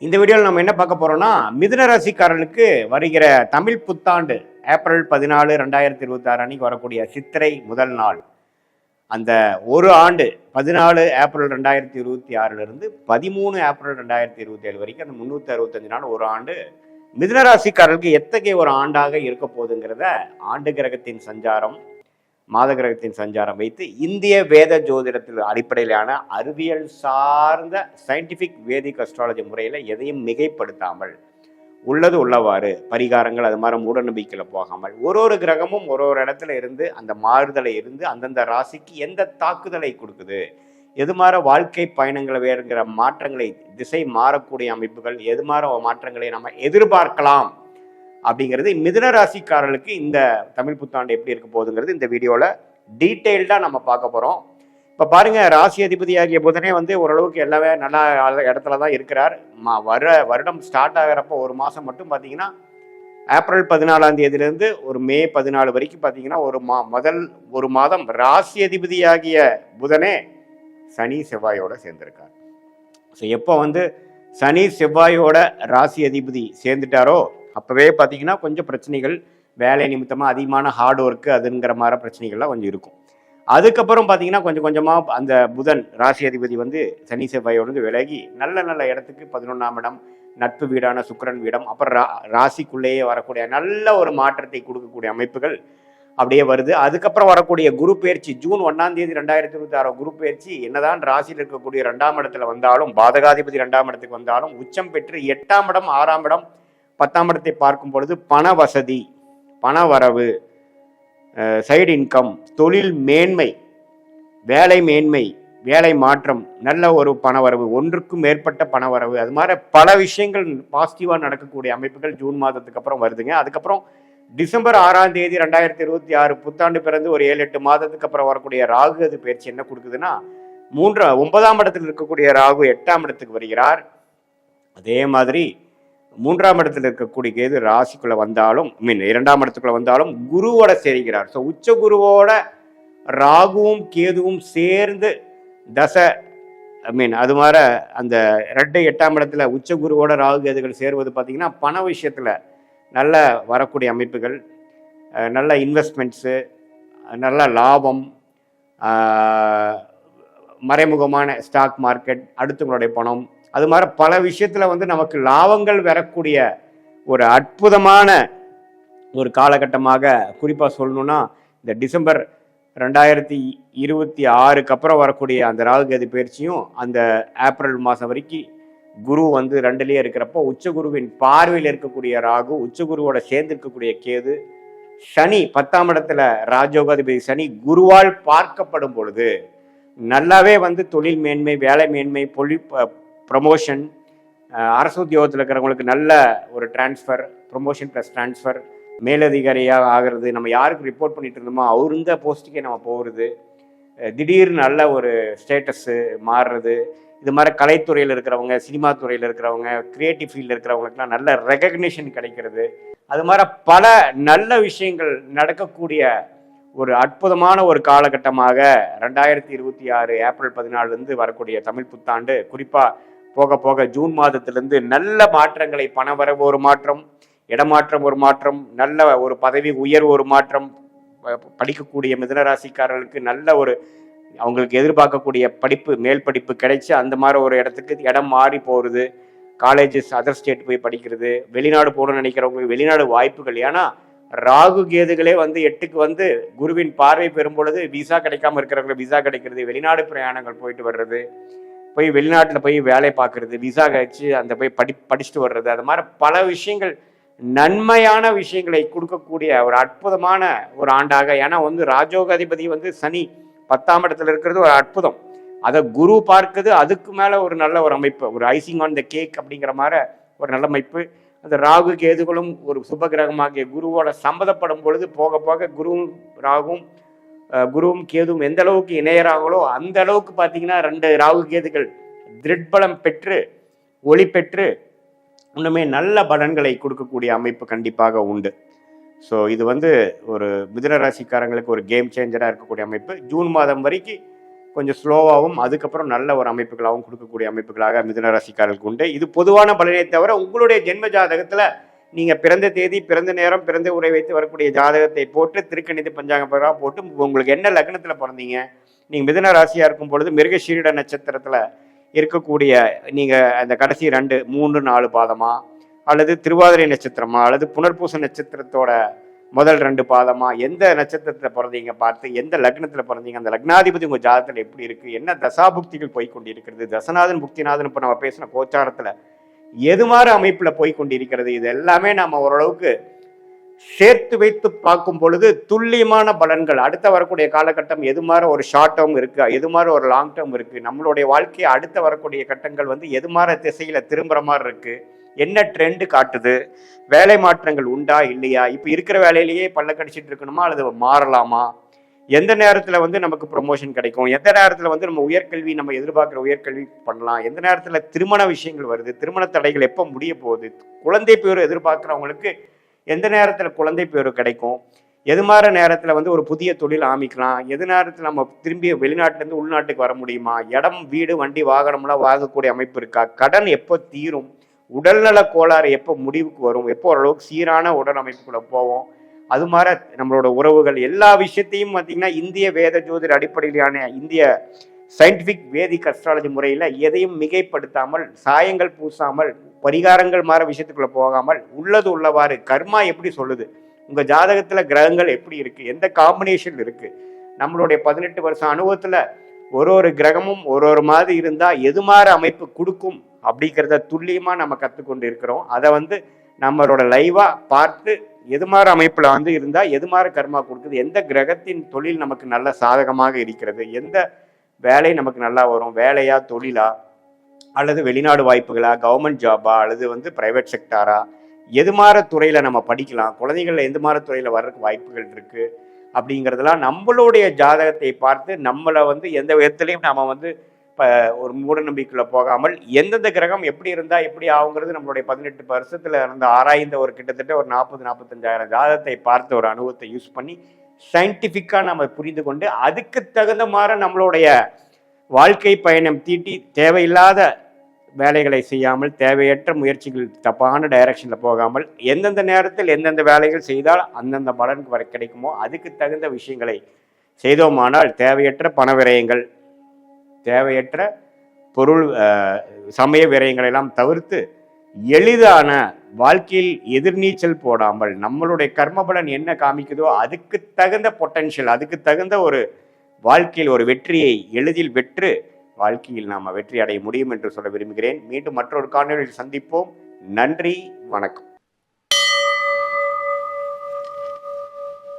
இந்த வீடியோவில் நம்ம என்ன பார்க்க போறோம்னா, மிதுன ராசிக்காரர்களுக்கு வருகிற தமிழ் புத்தாண்டு ஏப்ரல் 14 2026 அன்னைக்கு வரக்கூடிய சித்திரை முதல் நாள். அந்த ஒரு ஆண்டு 14 ஏப்ரல் 2026 இருந்து 13 ஏப்ரல் 2027 வரைக்கும் அந்த 365 நாள் ஒரு ஆண்டு மிதுன ராசிக்காரர்களுக்கு எத்தகைய ஒரு ஆண்டாக இருக்க போகுதுங்கிறத ஆண்டு கிரகத்தின் சஞ்சாரம், மாத கிரகத்தின் சஞ்சாரம் வைத்து இந்திய வேத ஜோதிடத்தில் அடிப்படையிலான அறிவியல் சார்ந்த சயின்டிஃபிக் வேதிக் அஸ்ட்ராலஜி முறையில் எதையும் மிகைப்படுத்தாமல் உள்ளது உள்ளவாறு பரிகாரங்கள் அது மாதிரி மூட நம்பிக்கையில் போகாமல் ஒரு கிரகமும் ஒரு இடத்துல இருந்து அந்த மாறுதலை இருந்து அந்தந்த ராசிக்கு எந்த தாக்குதலை கொடுக்குது, எது மாதிரி வாழ்க்கை பயணங்களை வேறுங்கிற மாற்றங்களை திசை மாறக்கூடிய அமைப்புகள் எது மாதிரி மாற்றங்களை நம்ம எதிர்பார்க்கலாம் அப்படிங்கிறது மிதுன ராசிக்காரர்களுக்கு இந்த தமிழ் புத்தாண்டு எப்படி இருக்க போகுதுங்கிறது இந்த வீடியோவில் டீட்டெயில்டாக நம்ம பார்க்க போகிறோம். இப்போ பாருங்கள், ராசி அதிபதியாகிய புதனே வந்து ஓரளவுக்கு எல்லாமே நல்லா இடத்துல தான் இருக்கிறார். வருடம் ஸ்டார்ட் ஆகிறப்போ ஒரு மாதம் மட்டும் பார்த்தீங்கன்னா ஏப்ரல் 14ஆம் தேதியிலேருந்து ஒரு மே 14 வரைக்கும் பார்த்தீங்கன்னா முதல் ஒரு மாதம் ராசி அதிபதியாகிய புதனே சனி செவ்வாயோட சேர்ந்திருக்கார். ஸோ எப்போ வந்து சனி செவ்வாயோட ராசி அதிபதி சேர்ந்துட்டாரோ அப்போவே பார்த்தீங்கன்னா கொஞ்சம் பிரச்சனைகள், வேலை நிமித்தமாக அதிகமான ஹார்ட் ஒர்க்கு அதுங்கிற மாதிரி பிரச்சனைகள்லாம் கொஞ்சம் இருக்கும். அதுக்கப்புறம் பார்த்தீங்கன்னா கொஞ்சம் கொஞ்சமாக அந்த புதன் ராசி அதிபதி வந்து சனி செவ்வாயோடு விலகி நல்ல நல்ல இடத்துக்கு 11ஆம் இடம், நட்பு வீடான சுக்கிரன் வீடம், அப்புறம் ராசிக்குள்ளேயே வரக்கூடிய நல்ல ஒரு மாற்றத்தை கொடுக்கக்கூடிய அமைப்புகள் அப்படியே வருது. அதுக்கப்புறம் வரக்கூடிய குரு பயிற்சி ஜூன் 1ஆம் தேதி 2026 குரு பயிற்சி என்னதான் ராசியில் இருக்கக்கூடிய 2ஆம் இடத்துல வந்தாலும், பாதகாதிபதி 2ஆம் இடத்துக்கு வந்தாலும் உச்சம் பெற்று 8ஆம் இடம் 6ஆம் இடம் 10ஆம் இடத்தை பார்க்கும் பொழுது பண வசதி, பண வரவு, சைடு இன்கம், தொழில் மேன்மை, வேலை மேன்மை, வேலை மாற்றம், நல்ல ஒரு பண வரவு, ஒன்றுக்கும் மேற்பட்ட பண வரவு, அது மாதிரி பல விஷயங்கள் பாசிட்டிவாக நடக்கக்கூடிய அமைப்புகள் ஜூன் மாதத்துக்கு அப்புறம் வருதுங்க. அதுக்கப்புறம் டிசம்பர் 6ஆம் தேதி 2026 புத்தாண்டு பிறந்து ஒரு 7-8 மாதத்துக்கு அப்புறம் வரக்கூடிய ராகு அது பயிற்சி என்ன கொடுக்குதுன்னா 9ஆம் இடத்தில் இருக்கக்கூடிய ராகு 8ஆம் இடத்துக்கு வருகிறார். அதே மாதிரி 3ஆம் இடத்துல இருக்கக்கூடிய கேது ராசிக்குள்ள வந்தாலும் 2ஆம் இடத்துக்குள்ள வந்தாலும் குருவோட சேர்கிறார். ஸோ உச்ச குருவோட ராகுவும் கேதுவும் சேர்ந்து அது மாதிரி அந்த 8ஆம் இடத்துல உச்ச குருவோட ராகு கேதுகள் சேருவது பார்த்தீங்கன்னா பண விஷயத்துல நல்ல வரக்கூடிய அமைப்புகள், நல்ல இன்வெஸ்ட்மெண்ட்ஸு, நல்ல லாபம், மறைமுகமான ஸ்டாக் மார்க்கெட், அடுத்தவங்களுடைய பணம், அது மாதிரி பல விஷயத்துல வந்து நமக்கு லாபங்கள் வரக்கூடிய ஒரு அற்புதமான ஒரு காலகட்டமாக குறிப்பாக சொல்லணும்னா இந்த டிசம்பர் 2026 அப்புறம் வரக்கூடிய அந்த ராகு கேது பயிற்சியும் அந்த ஏப்ரல் மாதம் வரைக்கும் குரு வந்து 2லயே இருக்கிறப்போ உச்சகுருவின் பார்வையில் இருக்கக்கூடிய ராகு, உச்சகுருவோட சேர்ந்து இருக்கக்கூடிய கேது, சனி 10ஆம் இடத்துல ராஜயோகாதிபதி சனி குருவால் பார்க்கப்படும் பொழுது நல்லாவே வந்து தொழில் மேன்மை, வேலை மேன்மை, ப்ரமோஷன், அரசு உத்தியோகத்தில் இருக்கிறவங்களுக்கு நல்ல ஒரு டிரான்ஸ்ஃபர், ப்ரொமோஷன் ப்ளஸ் டிரான்ஸ்ஃபர், மேலதிகாரியாக ஆகிறது, நம்ம யாருக்கு ரிப்போர்ட் பண்ணிட்டு இருந்தோமோ அவருந்த போஸ்ட்டுக்கே நம்ம போகிறது, திடீர்னு நல்ல ஒரு ஸ்டேட்டஸ்ஸு மாறுறது, இது மாதிரி கலைத்துறையில் இருக்கிறவங்க, சினிமா துறையில் இருக்கிறவங்க, கிரியேட்டிவ் ஃபீல்டில் இருக்கிறவங்களுக்குலாம் நல்ல ரெகக்னிஷன் கிடைக்கிறது, அது மாதிரி பல நல்ல விஷயங்கள் நடக்கக்கூடிய ஒரு அற்புதமான ஒரு காலகட்டமாக 2026 ஏப்ரல் 14 வரக்கூடிய தமிழ் புத்தாண்டு குறிப்பாக போக போக ஜூன் மாதத்திலிருந்து நல்ல மாற்றங்களை, பணவரவு ஒரு மாற்றம், இடமாற்றம் ஒரு மாற்றம், நல்ல ஒரு பதவி உயர்வு ஒரு மாற்றம், படிக்கக்கூடிய மிதுன ராசிக்காரர்களுக்கு நல்ல ஒரு அவங்களுக்கு எதிர்பார்க்கக்கூடிய படிப்பு, மேல் படிப்பு கிடைச்சி அந்த மாதிரி ஒரு இடத்துக்கு இடம் மாறி போகிறது, காலேஜஸ் அதர் ஸ்டேட் போய் படிக்கிறது, வெளிநாடு போகணும்னு நினைக்கிறவங்களுக்கு வெளிநாடு வாய்ப்புகள். ஏன்னா ராகு கேதுகளே வந்து 8க்கு வந்து குருவின் பார்வை பெறும் பொழுது விசா கிடைக்காம இருக்கிறவங்களுக்கு விசா கிடைக்கிறது, வெளிநாடு பிரயாணங்கள் போயிட்டு வர்றது, போய் வெளிநாட்டில் போய் வேலை பார்க்கறது, விசா கழிச்சு அந்த போய் படிச்சுட்டு வர்றது, அது மாதிரி பல விஷயங்கள் நன்மையான விஷயங்களை கொடுக்கக்கூடிய ஒரு அற்புதமான ஒரு ஆண்டாக. ஏன்னா வந்து ராஜயோகாதிபதி வந்து சனி 10ஆம் இடத்துல இருக்கிறது ஒரு அற்புதம், அதை குரு பார்க்குது, அதுக்கு மேலே ஒரு நல்ல ஒரு அமைப்பு, ஒரு ஐசிங் ஆன் த கேக் அப்படிங்கிற மாதிரி ஒரு நல்ல அமைப்பு. அந்த ராகு கேதுகளும் ஒரு சுப கிரகமாகிய குருவோட சம்மதப்படும் பொழுது போக போக குருவும் கேதுவும் எந்த அளவுக்கு இணையறாங்களோ அந்த அளவுக்கு பார்த்தீங்கன்னா 2 ராகு கேதுகள் திருட்பலம் பெற்று ஒளி பெற்று இன்னுமே நல்ல பலன்களை கொடுக்கக்கூடிய அமைப்பு கண்டிப்பாக உண்டு. ஸோ இது வந்து ஒரு மிதுன ராசிக்காரங்களுக்கு ஒரு கேம் சேஞ்சராக இருக்கக்கூடிய அமைப்பு. ஜூன் மாதம் வரைக்கும் கொஞ்சம் ஸ்லோவாகவும் அதுக்கப்புறம் நல்ல ஒரு அமைப்புகளாகவும் கொடுக்கக்கூடிய அமைப்புகளாக மிதுன ராசிக்காரர்களுக்கு உண்டு. இது பொதுவான பலனை தவிர உங்களுடைய ஜென்ம ஜாதகத்தில் நீங்கள் பிறந்த தேதி, பிறந்த நேரம், பிறந்த உரை வைத்து வரக்கூடிய ஜாதகத்தை போட்டு திருக்கணித பஞ்சாங்க பிரகாரம் போட்டு உங்களுக்கு என்ன லக்னத்தில் பிறந்தீங்க, நீங்கள் மிதுன ராசியாக இருக்கும் பொழுது மிருகசீரிட நட்சத்திரத்தில் இருக்கக்கூடிய நீங்கள் அந்த கடைசி 2, 3, 4 பாதமா, அல்லது திருவாதிரை நட்சத்திரமா, அல்லது புனர்பூச நட்சத்திரத்தோட முதல் 2 பாதமா, எந்த நட்சத்திரத்தில் பிறந்தீங்க பார்த்து எந்த லக்னத்தில் பிறந்தீங்க, அந்த லக்னாதிபதி உங்கள் ஜாதகத்தில் எப்படி இருக்குது, என்ன தசாபுக்திகள் போய்கொண்டிருக்கிறது, தசநாதன் புக்திநாதன் இப்போ நம்ம பேசின கோச்சாரத்தில் எது மாதிரி அமைப்பில் போய்கொண்டிருக்கிறது, இது எல்லாமே நம்ம ஓரளவுக்கு சேர்த்து வைத்து பார்க்கும் பொழுது துல்லியமான பலன்கள் அடுத்த வரக்கூடிய காலகட்டம் எது மாதிரி ஒரு ஷார்ட் டேர்ம் இருக்கு, எது மாதிரி ஒரு லாங் டேர்ம் இருக்கு, நம்மளுடைய வாழ்க்கையை அடுத்த வரக்கூடிய கட்டங்கள் வந்து எது மாதிரி திசையில திரும்புற மாதிரி இருக்கு, என்ன ட்ரெண்டு காட்டுது, வேலை மாற்றங்கள் உண்டா இல்லையா, இப்போ இருக்கிற வேலையிலேயே பல்ல கடிச்சிட்டு இருக்கணுமா அல்லது மாறலாமா, எந்த நேரத்தில் வந்து நமக்கு ப்ரொமோஷன் கிடைக்கும், எந்த நேரத்தில் வந்து நம்ம உயர்கல்வி நம்ம எதிர்பார்க்குற உயர்கல்வி பண்ணலாம், எந்த நேரத்தில் திருமண விஷயங்கள் வருது, திருமண தடைகள் எப்போ முடிய போகுது, குழந்தை பேர் எதிர்பார்க்குறவங்களுக்கு எந்த நேரத்தில் குழந்தை பேர் கிடைக்கும், எது மாதிரி நேரத்தில் வந்து ஒரு புதிய தொழில் ஆரம்பிக்கலாம், எது நேரத்தில் நம்ம திரும்பி வெளிநாட்டிலேருந்து உள்நாட்டுக்கு வர முடியுமா, இடம் வீடு வண்டி வாகனம்லாம் வாங்கக்கூடிய அமைப்பு இருக்கா, கடன் எப்போ தீரும், உடல்நல கோளாறு எப்போ முடிவுக்கு வரும், எப்போ ஓரளவுக்கு சீரான உடல் அமைப்புக்குள்ளே போவோம், அது மாதிரி நம்மளோட உறவுகள் எல்லா விஷயத்தையும் பார்த்தீங்கன்னா இந்திய வேத ஜோதிட அடிப்படையிலான இந்திய சயின்டிஃபிக் வேதிக் அஸ்ட்ராலஜி முறையில் எதையும் மிகைப்படுத்தாமல், சாயங்கள் பூசாமல், பரிகாரங்கள் மாற விஷயத்துக்குள்ள போகாமல் உள்ளது உள்ளவாறு கர்மா எப்படி சொல்லுது, உங்கள் ஜாதகத்தில் கிரகங்கள் எப்படி இருக்குது, எந்த காம்பினேஷன் இருக்குது, நம்மளுடைய 18 வருஷம் அனுபவத்தில் ஒரு கிரகமும் ஒரு மாதிரி இருந்தால் எது மாதிரி அமைப்பு கொடுக்கும் அப்படிங்கிறத துல்லியமாக நம்ம கற்றுக்கொண்டு இருக்கிறோம். அதை வந்து நம்மளோட லைவாக பார்த்து எது மாதிரி அமைப்பில் வந்து இருந்தால் எது மாதிரி கர்மா கொடுக்குது, எந்த கிரகத்தின் தொழில் நமக்கு நல்ல சாதகமாக இருக்கிறது, எந்த வேலை நமக்கு நல்லா வரும், வேலையா தொழிலா அல்லது வெளிநாடு வாய்ப்புகளா, கவர்மெண்ட் ஜாபா அல்லது வந்து பிரைவேட் செக்டாரா, எது மாதிரி துறையில் நம்ம படிக்கலாம், குழந்தைகள் எந்த மாதிரி துறையில் வர்றதுக்கு வாய்ப்புகள் இருக்குது அப்படிங்கிறதெல்லாம் நம்மளுடைய ஜாதகத்தை பார்த்து நம்மளை வந்து எந்த விதத்துலையும் நம்ம வந்து இப்போ ஒரு மூட நம்பிக்கையில் போகாமல் எந்தெந்த கிரகம் எப்படி இருந்தால் எப்படி ஆகுங்கிறது நம்மளுடைய 18 வருஷத்தில் இருந்த ஆராய்ந்த ஒரு கிட்டத்தட்ட ஒரு 40-45 ஜாதகத்தை பார்த்த ஒரு அனுபவத்தை யூஸ் பண்ணி சயின்டிஃபிக்காக நம்ம புரிந்து கொண்டு அதுக்கு தகுந்த மாதிரி நம்மளுடைய வாழ்க்கை பயணம் தீட்டி தேவையில்லாத வேலைகளை செய்யாமல், தேவையற்ற முயற்சிகள் தப்பான டைரக்ஷனில் போகாமல், எந்தெந்த நேரத்தில் எந்தெந்த வேலைகள் செய்தால் அந்தந்த பலன் கிடைக்குமோ அதுக்கு தகுந்த விஷயங்களை செய்தோமானால் தேவையற்ற பண விரயங்கள், தேவையற்ற பொருள் சமய விரயங்களெல்லாம் தவிர்த்து எளிதான வாழ்க்கையில் எதிர்நீச்சல் போடாமல் நம்மளுடைய கர்மபலன் என்ன காமிக்குதோ அதுக்கு தகுந்த பொட்டன்ஷியல், அதுக்கு தகுந்த ஒரு வாழ்க்கையில் ஒரு வெற்றியை எளிதில் பெற்று வாழ்க்கையில் நாம் வெற்றி அடைய முடியும் என்று சொல்ல விரும்புகிறேன். மீண்டும் மற்றொரு காணொளியில் சந்திப்போம். நன்றி, வணக்கம்.